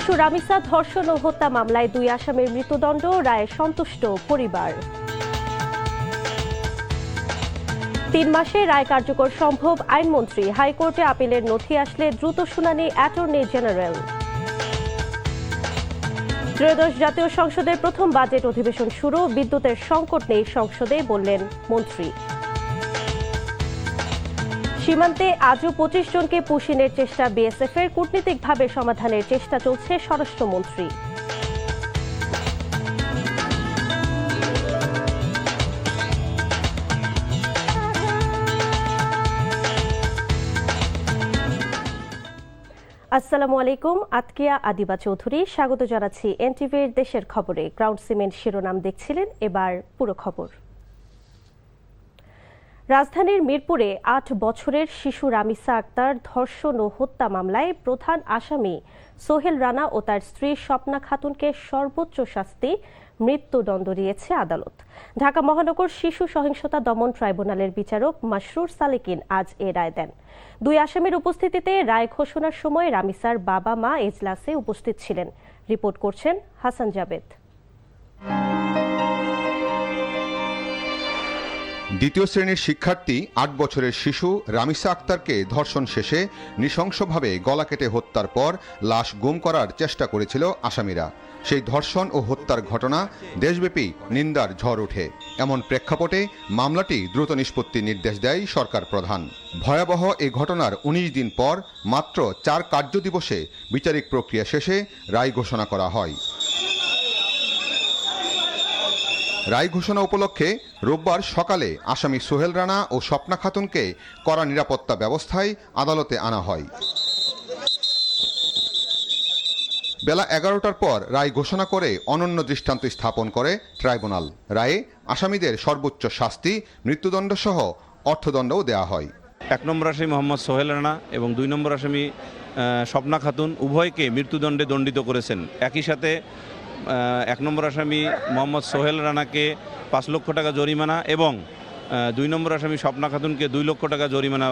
শিশু রামিসা ধর্ষণ ও হত্যা মামলায় 2 আসামির মৃত্যুদণ্ড, রায়ে সন্তুষ্ট পরিবার। 3 মাসে রায় কার্যকর সম্ভব, আইনমন্ত্রী। হাইকোর্টে আপিলের নথি আসলে দ্রুত শুনানি অ্যাটর্নি জেনারেল। ত্রয়োদশ জাতীয় সংসদের প্রথম বাজেট অধিবেশন শুরু, বিদ্যুতের সংকট নেই সংসদে, বললেন মন্ত্রী। সীমান্তে আজও 25 জনকে পুশিনের চেষ্টা বিএসএফের, কূটনীতিকভাবে সমাধানের চেষ্টা চলছে স্বরাষ্ট্রমন্ত্রী। আসসালামু আলাইকুম, আতকিয়া আদিবা চৌধুরী স্বাগত জানাচ্ছি এনটিভির দেশের খবরে। গ্রাউন্ড সিমেন্ট শিরোনাম দেখছিলেন, এবার পুরো খবর। রাজধানীর মিরপুরে 8 বছরের শিশু রামিসা আক্তার ধর্ষণ ও হত্যা মামলায় প্রধান আসামি সোহেল রানা ও তার স্ত্রী স্বপ্না খাতুনকে সর্বোচ্চ শাস্তি মৃত্যুদণ্ড দিয়েছে আদালত। ঢাকা মহানগর শিশু সহিংসতা দমন ট্রাইব্যুনালের বিচারক মাসরুর সালেকিন আজ এ রায় দেন। 2 আসামির উপস্থিতিতে রায় ঘোষণার সময় রামিসার বাবা মা এজলাসে উপস্থিত ছিলেন। রিপোর্ট করছেন হাসান জাবেদ। দ্বিতীয় শ্রেণীর শিক্ষার্থী 8 বছরের শিশু রামিসা আক্তারকে ধর্ষণ শেষে নৃশংসভাবে গলা কেটে হত্যার পর লাশ গুম করার চেষ্টা করেছিল আসামিরা। সেই ধর্ষণ ও হত্যার ঘটনা দেশব্যাপী নিন্দার ঝড় ওঠে। এমন প্রেক্ষাপটে মামলাটি দ্রুত নিষ্পত্তির নির্দেশ দেয় সরকার প্রধান। ভয়াবহ এই ঘটনার 19 দিন পর মাত্র 4 কার্যদিবসে বিচারিক প্রক্রিয়া শেষে রায় ঘোষণা করা হয়। রায় ঘোষণা উপলক্ষে রোববার সকালে আসামি সোহেল রানা ও স্বপ্না খাতুনকে কড়া নিরাপত্তা ব্যবস্থায় আদালতে আনা হয়। বেলা 11টার পর রায় ঘোষণা করে অনন্য দৃষ্টান্ত স্থাপন করে ট্রাইব্যুনাল। রায়ে আসামিদের সর্বোচ্চ শাস্তি মৃত্যুদণ্ড সহ অর্থদণ্ডও দেওয়া হয়। 1 নম্বর আসামি মোহাম্মদ সোহেল রানা এবং 2 নম্বর আসামি স্বপ্না খাতুন উভয়কে মৃত্যুদণ্ডে দণ্ডিত করেছেন। একই সাথে 1 নম্বর আসামি মোহাম্মদ সোহেল রানাকে 5 লক্ষ টাকা জরিমানা এবং 2 নম্বর আসামি স্বপ্না খাতুনকে 2 লক্ষ টাকা জরিমানা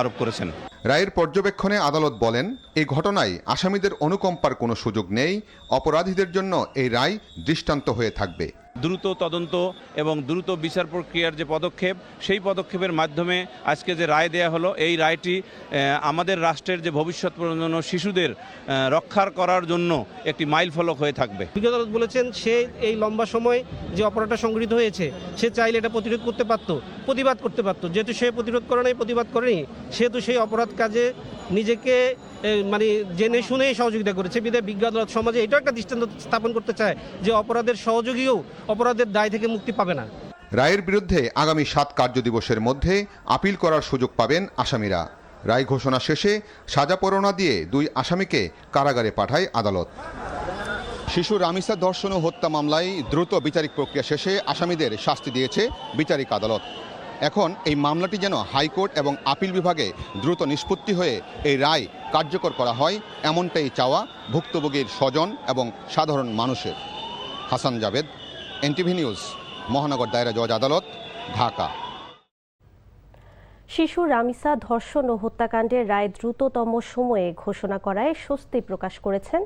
আরোপ করেছেন। রায়ের পর্যবেক্ষণে আদালত বলেন, এই ঘটনায় আসামিদের অনুকম্পার কোনো সুযোগ নেই। অপরাধীদের জন্য এই রায় দৃষ্টান্ত হয়ে থাকবে। দ্রুত তদন্ত এবং দ্রুত বিচার প্রক্রিয়ার যে পদক্ষেপ, সেই পদক্ষেপের মাধ্যমে আজকে যে রায় দেয়া হলো, এই রায়টি আমাদের রাষ্ট্রের যে ভবিষ্যৎ প্রজন্ম শিশুদের রক্ষার করার জন্য একটি মাইল ফলক হয়ে থাকবে। বিজ্ঞ আদালত বলেছেন, সে এই লম্বা সময় যে অপরাধটা সংঘটিত হয়েছে, সে চাইলে এটা প্রতিরোধ করতে পারত, প্রতিবাদ করতে পারত। যেহেতু সে প্রতিরোধ করে নাই, প্রতিবাদ করেনি, সেহেতু সেই অপরাধ কাজে নিজেকে জেনে শুনে সহযোগিতা করেছে। বিধায় বিজ্ঞ আদালত সমাজে এটাও একটা দৃষ্টান্ত স্থাপন করতে চায় যে অপরাধের সহযোগীও অপরাধের দায় থেকে মুক্তি পাবে না। রায়ের বিরুদ্ধে আগামী 7 কার্যদিবসের মধ্যে আপিল করার সুযোগ পাবেন আসামিরা। রায় ঘোষণা শেষে সাজা পরোয়ানা দিয়ে 2 আসামিকে কারাগারে পাঠায় আদালত। শিশু রামিসা ধর্ষণ ও হত্যা মামলায় দ্রুত বিচারিক প্রক্রিয়া শেষে আসামিদের শাস্তি দিয়েছে বিচারিক আদালত। এখন এই মামলাটি যেন হাইকোর্ট এবং আপিল বিভাগে দ্রুত নিষ্পত্তি হয়ে এই রায় কার্যকর করা হয়, এমনটাই চাওয়া ভুক্তভোগীর স্বজন এবং সাধারণ মানুষের। হাসান জাবেদ, এনটিভি নিউজ, মহানগর দায়রা জজ আদালত, ঢাকা। শিশু রামিসা ধর্ষণ ও হত্যাকাণ্ডের রায় দ্রুততম সময়ে ঘোষণা করায় স্বস্তি প্রকাশ করেছেন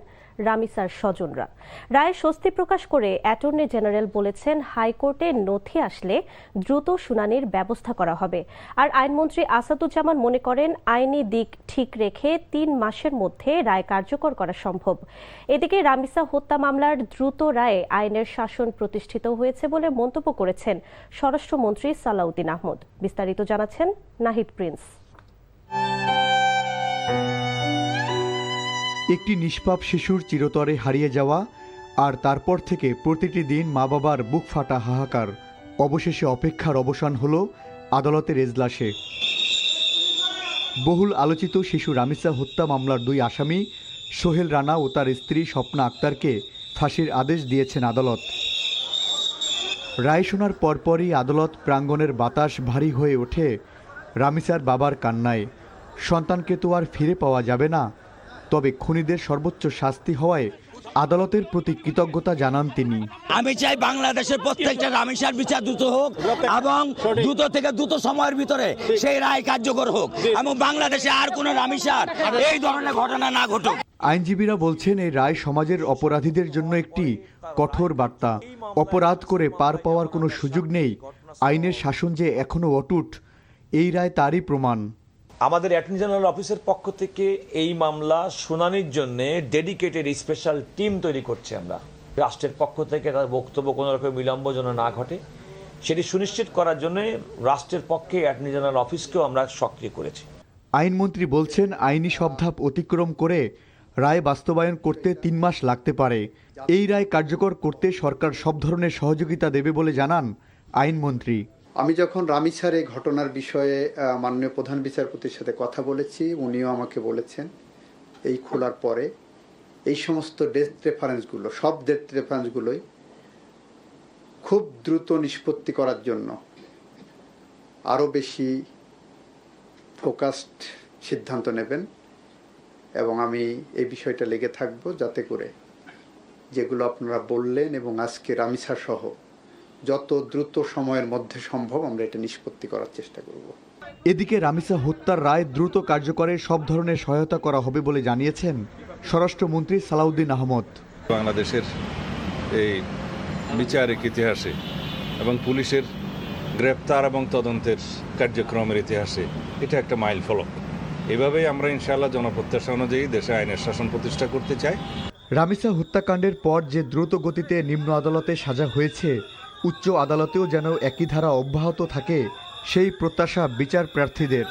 রামিসার স্বজনরা। রায়ে স্বস্তি প্রকাশ করে অ্যাটর্নি জেনারেল বলেছেন, হাইকোর্টে নথি আসলে দ্রুত শুনানির ব্যবস্থা করা হবে। আর আইনমন্ত্রী আসাদুজ্জামান মনে করেন, আইনি দিক ঠিক রেখে 3 মাসের মধ্যে রায় কার্যকর করা সম্ভব। এদিকে রামিসা হত্যা মামলার দ্রুত রায়ে আইনের শাসন প্রতিষ্ঠিত হয়েছে বলে মন্তব্য করেছেন স্বরাষ্ট্রমন্ত্রী সালাউদ্দিন আহমদ। বিস্তারিত জানাচ্ছেন নাহিদ প্রিন্স। একটি নিষ্পাপ শিশুর চিরতরে হারিয়ে যাওয়া আর তারপর থেকে প্রতিটি দিন মা বাবার বুক ফাটা হাহাকার, অবশেষে অপেক্ষার অবসান হল আদালতের এজলাসে। বহুল আলোচিত শিশু রামিসা হত্যা মামলার 2 আসামি সোহেল রানা ও তার স্ত্রী স্বপ্না আক্তারকে ফাঁসির আদেশ দিয়েছেন আদালত। রায় শোনার পরপরই আদালত প্রাঙ্গণের বাতাস ভারী হয়ে ওঠে রামিসার বাবার কান্নায়। সন্তানকে তো আর ফিরে পাওয়া যাবে না, তবে খুনিদের সর্বোচ্চ শাস্তি হওয়ায় আদালতের প্রতি কৃতজ্ঞতা জানান তিনি। আমি চাই বাংলাদেশের প্রত্যেকটা রামিসার বিচার দ্রুত হোক এবং দ্রুত থেকে দ্রুত সময়ের ভিতরে সেই রায় কার্যকর হোক এবং বাংলাদেশে আর কোনো রামিসার এই ধরনের ঘটনা না ঘটুক। আইনজীবীরা বলছেন এই রায় সমাজের অপরাধীদের জন্য একটি কঠোর বার্তা। অপরাধ করে পার পাওয়ার কোনো সুযোগ নেই। আইনের শাসন যে এখনো অটুট, এই রায় তারই প্রমাণ। আমাদের অ্যাটর্নি জেনারেল অফিসের পক্ষ থেকে এই মামলা শুনানির জন্য ডেডিকেটেড স্পেশাল টিম তৈরি করছি আমরা। রাষ্ট্রের পক্ষ থেকে তার বক্তব্য কোনো রকম বিলম্ব যেন না ঘটে সেটি সুনিশ্চিত করার জন্য রাষ্ট্রের পক্ষে অ্যাটর্নি জেনারেল অফিসকেও আমরা সক্রিয় করেছি। আইনমন্ত্রী বলছেন আইনি সব ধাপ অতিক্রম করে রায় বাস্তবায়ন করতে 3 মাস লাগতে পারে। এই রায় কার্যকর করতে সরকার সব ধরনের সহযোগিতা দেবে বলে জানান আইনমন্ত্রী। আমি যখন রামিসার এই ঘটনার বিষয়ে মাননীয় প্রধান বিচারপতির সাথে কথা বলেছি, উনিও আমাকে বলেছেন এই খোলার পরে এই সমস্ত ডেথ রেফারেন্সগুলো, সব ডেথ রেফারেন্সগুলোই খুব দ্রুত নিষ্পত্তি করার জন্য আরও বেশি ফোকাসড সিদ্ধান্ত নেবেন এবং আমি এই বিষয়টা লেগে থাকব যাতে করে যেগুলো আপনারা বললেন এবং আজকে রামিসা সহ যত দ্রুত সময়ের মধ্যে সম্ভব আমরা এটা নিষ্পত্তি করার চেষ্টা করব। এদিকে রামিসা হত্যার রায় দ্রুত কার্যকরে সব ধরনের সহায়তা করা হবে বলে জানিয়েছেন স্বরাষ্ট্রমন্ত্রী সালাউদ্দিন আহমদ। বাংলাদেশের এই বিচারিক ইতিহাসে এবং পুলিশের গ্রেপ্তার এবং তদন্তের কার্যক্রমের ইতিহাসে এটা একটা মাইল ফলক। এভাবেই আমরা ইনশাআল্লাহ জনপ্রত্যাশা অনুযায়ী দেশে আইনের শাসন প্রতিষ্ঠা করতে চাই। রামিসা হত্যাকাণ্ডের পর যে দ্রুত গতিতে নিম্ন আদালতে সাজা হয়েছে, উচ্চ আদালতেও যেন একই ধারা অব্যাহত থাকে, সেই প্রত্যাশা বিচার প্রার্থীদের।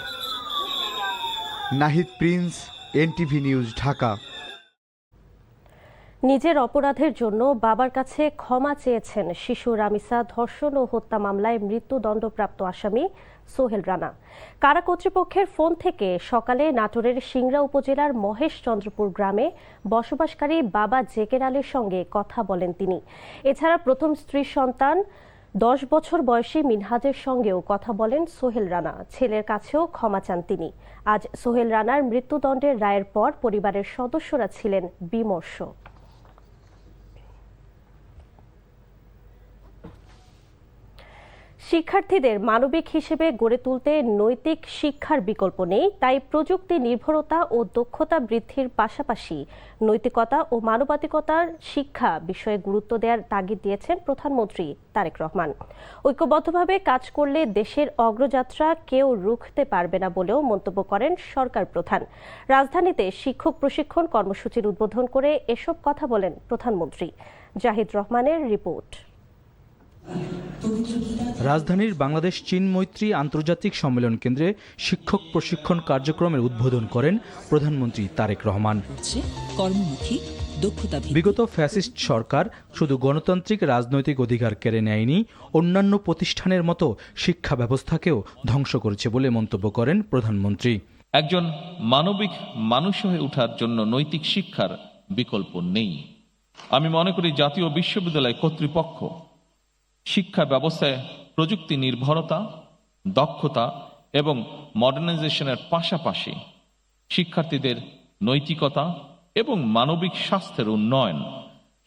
Nahid Prince, NTV news, Dhaka. নিজের অপরাধের জন্য বাবার কাছে ক্ষমা চেয়েছেন শিশু রামিসা ধর্ষণ ও হত্যা মামলায় মৃত্যুদণ্ডপ্রাপ্ত আসামি সোহেল রানা। কারা কর্তৃপক্ষের ফোন থেকে সকালে নাটোরের সিংড়া উপজেলার মহেশচন্দ্রপুর গ্রামে বসবাসকারী বাবা জেকের আলীর সঙ্গে কথা বলেন তিনি। এছাড়া প্রথম স্ত্রীর সন্তান 10 বছর বয়সী মিনহাজের সঙ্গেও কথা বলেন সোহেল রানা। ছেলের কাছেও ক্ষমা চান তিনি। আজ সোহেল রানার মৃত্যুদণ্ডের রায়ের পর পরিবারের সদস্যরা ছিলেন বিমর্ষ। শিক্ষার্থীদের মানবিক হিসেবে গড়ে তুলতে নৈতিক শিক্ষার বিকল্প নেই, তাই প্রযুক্তি নির্ভরতা ও দক্ষতা বৃদ্ধির পাশাপাশি নৈতিকতা ও মানবাধিকতার শিক্ষা বিষয়ে গুরুত্ব দেওয়ার তাগিদ দিয়েছেন প্রধানমন্ত্রী তারেক রহমান। ঐক্যবদ্ধভাবে কাজ করলে দেশের অগ্রযাত্রা কেউ রুখতে পারবে না বলেও মন্তব্য করেন সরকার প্রধান। রাজধানীতে শিক্ষক প্রশিক্ষণ কর্মসূচির উদ্বোধন করে এসব কথা বলেন প্রধানমন্ত্রী। জাহিদ রহমানের রিপোর্ট। রাজধানীর বাংলাদেশ চীন মৈত্রী আন্তর্জাতিক সম্মেলন কেন্দ্রে শিক্ষক প্রশিক্ষণ কার্যক্রমের উদ্বোধন করেন প্রধানমন্ত্রী তারেক রহমান। বিগত ফ্যাসিস্ট সরকার শুধু গণতান্ত্রিক রাজনৈতিক অধিকার কেড়ে নেয়নি, অন্যান্য প্রতিষ্ঠানের মতো শিক্ষা ব্যবস্থাকেও ধ্বংস করেছে বলে মন্তব্য করেন প্রধানমন্ত্রী। একজন মানবিক মানুষ হয়ে ওঠার জন্য নৈতিক শিক্ষার বিকল্প নেই। আমি মনে করি জাতীয় বিশ্ববিদ্যালয় কর্তৃপক্ষ শিক্ষা ব্যবস্থায় প্রযুক্তি নির্ভরতা, দক্ষতা এবং মডার্নাইজেশনের পাশাপাশি শিক্ষার্থীদের নৈতিকতা এবং মানবিক স্বাস্থ্যের উন্নয়ন,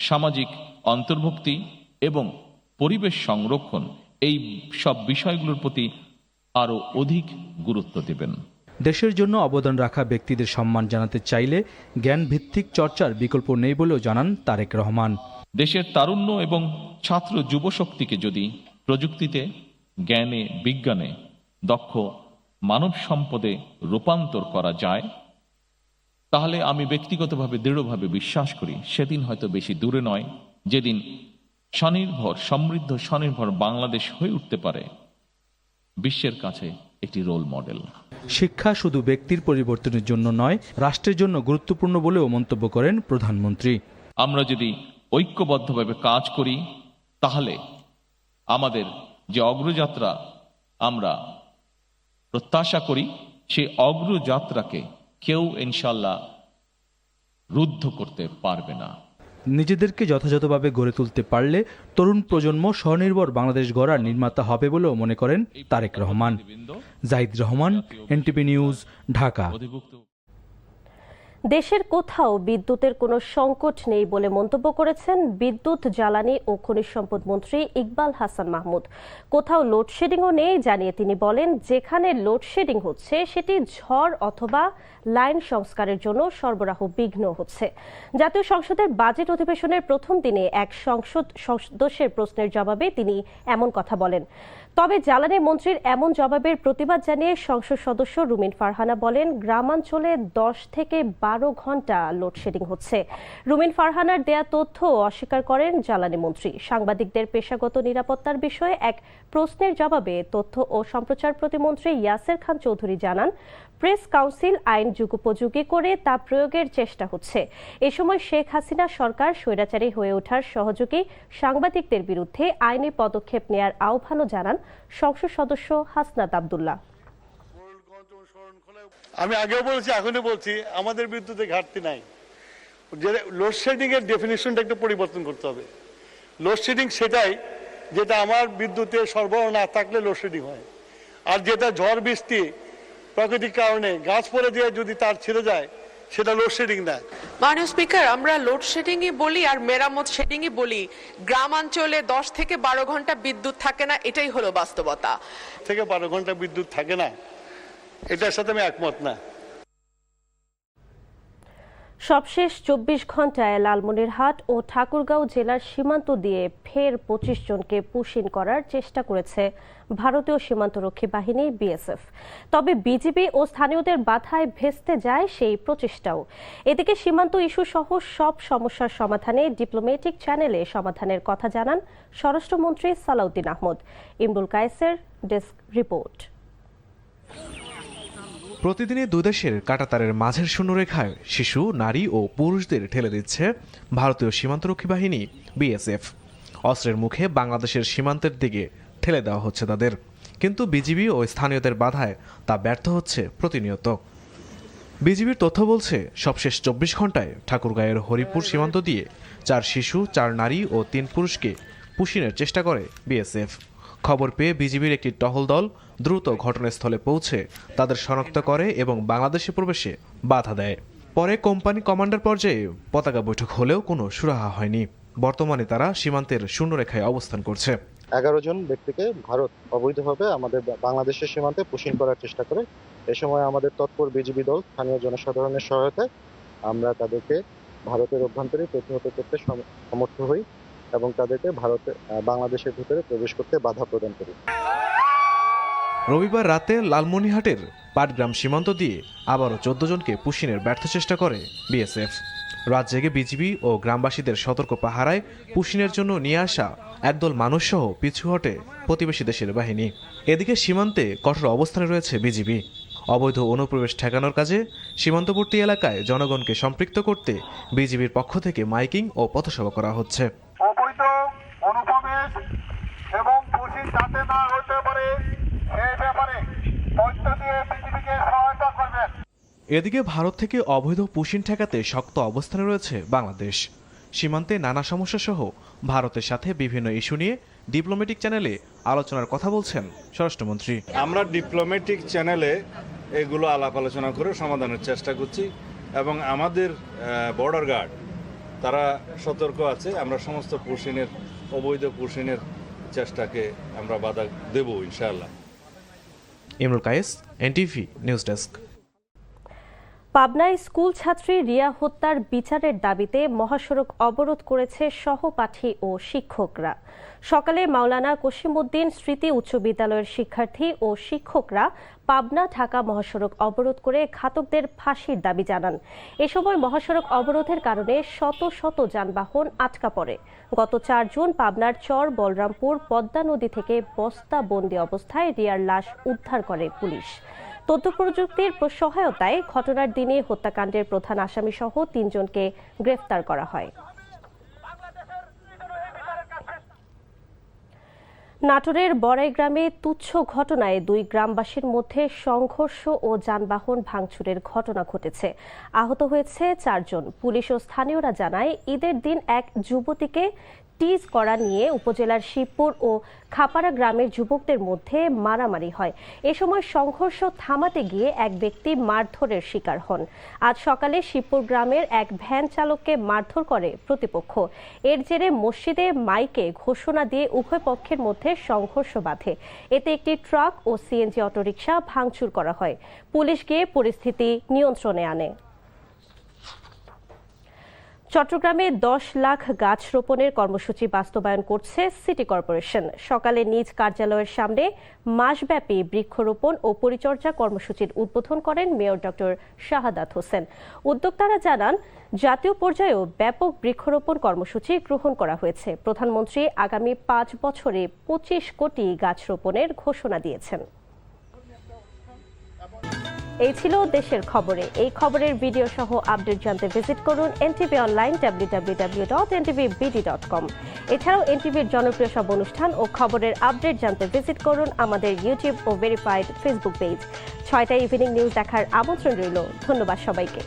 সামাজিক অন্তর্ভুক্তি এবং পরিবেশ সংরক্ষণ, এই সব বিষয়গুলোর প্রতি আরও অধিক গুরুত্ব দেবেন। দেশের জন্য অবদান রাখা ব্যক্তিদের সম্মান জানাতে চাইলে জ্ঞান ভিত্তিক চর্চার বিকল্প নেই বলেও জানান তারেক রহমান। দেশের তারুণ্য এবং ছাত্র যুবশক্তিকে যদি প্রযুক্তিতে, জ্ঞানে, বিজ্ঞানে দক্ষ মানব সম্পদে রূপান্তর করা যায়, তাহলে আমি ব্যক্তিগতভাবে দৃঢ়ভাবে বিশ্বাস করি সেদিন হয়তো বেশি দূরে নয় যেদিন স্বনির্ভর, সমৃদ্ধ, স্বনির্ভর বাংলাদেশ হয়ে উঠতে পারে বিশ্বের কাছে একটি রোল মডেল। শিক্ষা শুধু ব্যক্তির পরিবর্তনের জন্য নয়, রাষ্ট্রের জন্য গুরুত্বপূর্ণ বলেও মন্তব্য করেন প্রধানমন্ত্রী। আমরা যদি ঐক্যবদ্ধভাবে কাজ করি তাহলে আমাদের যে অগ্রযাত্রা আমরা প্রত্যাশা করি সেই অগ্রযাত্রাকে কেউ ইনশাল্লাহ রুদ্ধ করতে পারবে না। নিজেদেরকে যথাযথভাবে গড়ে তুলতে পারলে তরুণ প্রজন্ম স্বনির্ভর বাংলাদেশ গড়ার নির্মাতা হবে বলেও মনে করেন তারেক রহমান। Zahid Rahman, NTV news, Dhaka. দেশের কোথাও বিদ্যুতের কোনো সংকট নেই বলে মন্তব্য করেছেন বিদ্যুৎ, জ্বালানি ও খনিজ সম্পদ মন্ত্রী ইকবাল হাসান মাহমুদ। কোথাও লোডশেডিংও নেই জানিয়ে তিনি বলেন, যেখানে লোডশেডিং হচ্ছে সেটি ঝড় অথবা লাইন সংস্কারের জন্য সরবরাহ বিঘ্ন হচ্ছে। জাতীয় সংসদের বাজেট অধিবেশনের প্রথম দিনে এক সংসদ সদস্যের প্রশ্নের জবাবে তিনি এমন কথা বলেন। তবে জ্বালানি মন্ত্রীর এমন জবাবের প্রতিবাদ জানিয়ে সংসদ সদস্য রুমিন ফারহানা বলেন, গ্রামাঞ্চলে 10 থেকে 12 ঘন্টা লোডশেডিং হচ্ছে। রুমিন ফারহানার দেয়া তথ্য অস্বীকার করেন জ্বালানি মন্ত্রী। সাংবাদিকদের পেশাগত নিরাপত্তার বিষয়ে এক প্রশ্নের জবাবে তথ্য ও সম্প্রচার প্রতিমন্ত্রী ইয়াসের খান চৌধুরী জানান, প্রেস কাউন্সিল আইন যুগোপযোগী করে তা প্রয়োগের চেষ্টা হচ্ছে। এ সময় শেখ হাসিনা সরকার স্বৈরাচারী হয়ে ওঠার সহযোগী সাংবাদিকদের বিরুদ্ধে আইনি পদক্ষেপ নেয়ার আহ্বানও জানান সংসদ সদস্য হাসনাত আব্দুল্লাহ। আমি আগেও বলছি, এখনই বলছি, আমাদের বিদ্যুতে ঘাটতি নাই। যে লোডশেডিং এর ডেফিনিশনটা একটু পরিবর্তন করতে হবে। লোডশেডিং সেটাই যেটা আমার বিদ্যুতে সরবরাহ না থাকলে লোডশেডিং হয়, আর যেটা ঝড় বৃষ্টি প্রাকৃতিক কারণে গাছ পড়ে দিয়ে যদি তার ছিঁড়ে যায় সেটা লোডশেডিং না। মাননীয় স্পিকার, আমরা লোডশেডিংই বলি আর মেরামত শেডিংই বলি। গ্রামাঞ্চলে 10 থেকে 12 ঘন্টা বিদ্যুৎ থাকে না, এটাই হলো বাস্তবতা। 12 ঘন্টা বিদ্যুৎ থাকে না, এটার সাথে আমি একমত না। সবশেষ 24 ঘন্টায় লালমনিরহাট ও ঠাকুরগাঁও জেলার সীমান্ত দিয়ে ফের 25 জনকে পুশিন করার চেষ্টা করেছে ভারতীয় সীমান্তরক্ষী বাহিনী বিএসএফ। তবে বিজিবি ও স্থানীয়দের বাধায় ভেস্তে যায় সেই প্রচেষ্টাও। এদিকে সীমান্ত ইস্যু সহ সব সমস্যার সমাধানে ডিপ্লোম্যাটিক চ্যানেলে সমাধানের কথা জানান স্বরাষ্ট্রমন্ত্রী সালাউদ্দিন আহমদ। ইমরুল কায়েসের ডেস্ক রিপোর্ট। প্রতিদিনই দুই দেশের কাঁটাতারের মাঝের শূন্যরেখায় শিশু, নারী ও পুরুষদের ঠেলে দিচ্ছে ভারতীয় সীমান্তরক্ষী বাহিনী বিএসএফ। অস্ত্রের মুখে বাংলাদেশের সীমান্তের দিকে ঠেলে দেওয়া হচ্ছে তাদের, কিন্তু বিজিবি ও স্থানীয়দের বাধায় তা ব্যর্থ হচ্ছে প্রতিনিয়ত। বিজিবির তথ্য বলছে, সবশেষ 24 ঘন্টায় ঠাকুরগাঁয়ের হরিপুর সীমান্ত দিয়ে 4 শিশু, 4 নারী ও 3 পুরুষকে পুশিনের চেষ্টা করে বিএসএফ। খবর পেয়ে বিজিবির একটি টহল দল দ্রুত ঘটনাস্থলে পৌঁছে তাদের শনাক্ত করে এবং বাংলাদেশে প্রবেশে বাধা দেয়। পরে কোম্পানি কমান্ডার পর্যায়ে পতাকা বৈঠক হলেও কোনো সুরাহা হয়নি। বর্তমানে তারা সীমান্তের শূন্যরেখায় অবস্থান করছে। 11 জন ব্যক্তিকে ভারত অবৈধভাবে আমাদের বাংলাদেশের সীমান্তে পুশিং করার চেষ্টা করে। এ সময় আমাদের তৎপর বিজিবি দল স্থানীয় জনসাধারণের সহায়তায় আমরা তাদেরকে ভারতের অভ্যন্তরে প্রতিহত করতে সমর্থ হই এবং তাদেরকে বাংলাদেশের ভিতরে প্রবেশ করতে বাধা প্রদান করি। রবিবার রাতে লালমনিরহাটের পাটগ্রাম সীমান্ত দিয়ে আবারও 14 জনকে পুশিনের ব্যর্থ চেষ্টা করে বিএসএফ। রাত জেগে বিজিবি ও গ্রামবাসীদের সতর্ক পাহারায় পুশিনের জন্য নিয়ে আসা একদল মানুষসহ পিছু হটে প্রতিবেশী দেশের বাহিনী। এদিকে সীমান্তে কঠোর অবস্থানে রয়েছে বিজিবি। অবৈধ অনুপ্রবেশ ঠেকানোর কাজে সীমান্তবর্তী এলাকায় জনগণকে সম্পৃক্ত করতে বিজিবির পক্ষ থেকে মাইকিং ও পথসভা করা হচ্ছে। অবৈধ অনুপ্রবেশ এবং পুশিং যাতে না হতে পারে সেই ব্যাপারে তথ্য দিয়ে বিজিবিকে সহায়তা করবেন। এদিকে ভারত থেকে অবৈধ পুশিং ঠেকাতে শক্ত অবস্থানে রয়েছে বাংলাদেশ। সীমান্তে নানা সমস্যা সহ ভারতের সাথে বিভিন্ন ইস্যু নিয়ে ডিপ্লোম্যাটিক চ্যানেলে আলোচনার কথা বলছেন স্বরাষ্ট্রমন্ত্রী। আমরা ডিপ্লোম্যাটিক চ্যানেলে এগুলো আলাপ আলোচনা করে সমাধানের চেষ্টা করছি এবং আমাদের বর্ডার গার্ড তারা সতর্ক আছে। আমরা সমস্ত পুশিনের, অবৈধ পুশিনের চেষ্টাকে আমরা বাধা দেব ইনশাআল্লাহ। Imrul Kayes, NTV news desk. পাবনায় স্কুল ছাত্রী রিয়া হত্যার বিচারের দাবিতে মহাসড়ক অবরোধ করেছে সহপাঠী ও শিক্ষকরা। সকালে মাওলানা কসিমউদ্দিন স্মৃতি উচ্চ বিদ্যালয়ের শিক্ষার্থী ও শিক্ষকরা পাবনা ঢাকা মহাসড়ক অবরোধ করে ঘাতকদের ফাঁসির দাবি জানান। এ সময় মহাসড়ক অবরোধের কারণে শত শত যানবাহন আটকা পড়ে। গত 4 জুন পাবনার চর বলরামপুর পদ্মা নদী থেকে বস্তাবন্দি অবস্থায় রিয়ার লাশ উদ্ধার করে পুলিশ। তথ্য প্রযুক্তির সহায়তায় ঘটনার দিনে হত্যাকাণ্ডের প্রধান আসামি সহ 3 জনকে গ্রেফতার করা হয়। নাটোরের বড়াই গ্রামে তুচ্ছ ঘটনায় দুই গ্রামবাসীর মধ্যে সংঘর্ষ ও যানবাহন ভাঙচুরের ঘটনা ঘটেছে। আহত হয়েছে 4 জন। পুলিশ ও স্থানীয়রা জানায়, ঈদের দিন এক যুবতীকে টিজ করা নিয়ে উপজেলার শিবপুর ও খাপাড়া গ্রামের যুবকদের মধ্যে মারামারি হয়। এ সময় সংঘর্ষ থামাতে গিয়ে এক ব্যক্তি মারধরের শিকার হন। আজ সকালে শিবপুর গ্রামের এক ভ্যান চালককে মারধর করে প্রতিপক্ষ। এর জেরে মসজিদে মাইকে ঘোষণা দিয়ে উভয় পক্ষের মধ্যে সংঘর্ষ বাধে। এতে একটি ট্রাক ও সিএনজি অটোরিকশা ভাঙচুর করা হয়। পুলিশ গিয়ে পরিস্থিতি নিয়ন্ত্রণে আনে। চট্টগ্রামে 10 লাখ গাছ রোপণের কর্মসূচি বাস্তবায়ন করছে সিটি কর্পোরেশন। সকালে নিজ কার্যালয়ের সামনে মাসব্যাপী বৃক্ষরোপণ ও পরিচর্যা কর্মসূচির উদ্বোধন করেন মেয়র ডক্টর শাহাদাত হোসেন। উদ্যোক্তারা জানান, জাতীয় পর্যায়েও ব্যাপক বৃক্ষরোপণ কর্মসূচি গ্রহণ করা হয়েছে। প্রধানমন্ত্রী আগামী 5 বছরে 25 কোটি গাছ রোপণের ঘোষণা দিয়েছেন। এই ছিল দেশের খবরে। এই খবরের ভিডিও সহ আপডেট জানতে ভিজিট করুন এনটিভি অনলাইন www.ntvbd.com। এছাড়াও এনটিভির জনপ্রিয় সব অনুষ্ঠান ও খবরের আপডেট জানতে ভিজিট করুন আমাদের ইউটিউব ও ভেরিফাইড ফেসবুক পেজ। 6টায় ইভিনিং নিউজ দেখার আমন্ত্রণ রইল। ধন্যবাদ সবাইকে।